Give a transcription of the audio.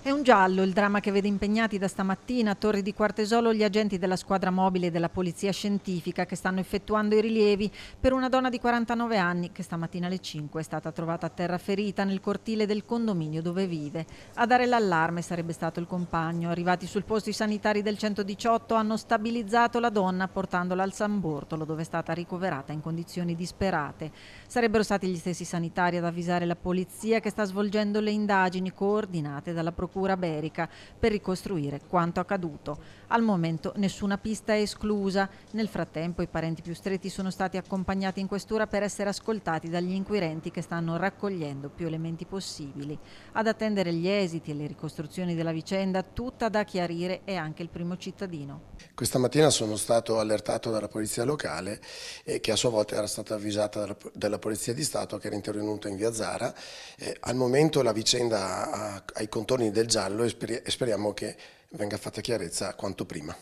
È un giallo il dramma che vede impegnati da stamattina a Torri di Quartesolo gli agenti della squadra mobile della polizia scientifica che stanno effettuando i rilievi per una donna di 49 anni che stamattina alle 5 è stata trovata a terra ferita nel cortile del condominio dove vive. A dare l'allarme sarebbe stato il compagno. Arrivati sul posto i sanitari del 118 hanno stabilizzato la donna portandola al San Bortolo dove è stata ricoverata in condizioni disperate. Sarebbero stati gli stessi sanitari ad avvisare la polizia che sta svolgendo le indagini coordinate dalla procura Berica per ricostruire quanto accaduto. Al momento nessuna pista è esclusa. Nel frattempo i parenti più stretti sono stati accompagnati in questura per essere ascoltati dagli inquirenti che stanno raccogliendo più elementi possibili. Ad attendere gli esiti e le ricostruzioni della vicenda, tutta da chiarire è anche il primo cittadino. Questa mattina sono stato allertato dalla polizia locale che a sua volta era stata avvisata dalla Polizia di Stato che era intervenuta in via Zara. Al momento la vicenda ha i contorni del giallo e speriamo che venga fatta chiarezza quanto prima.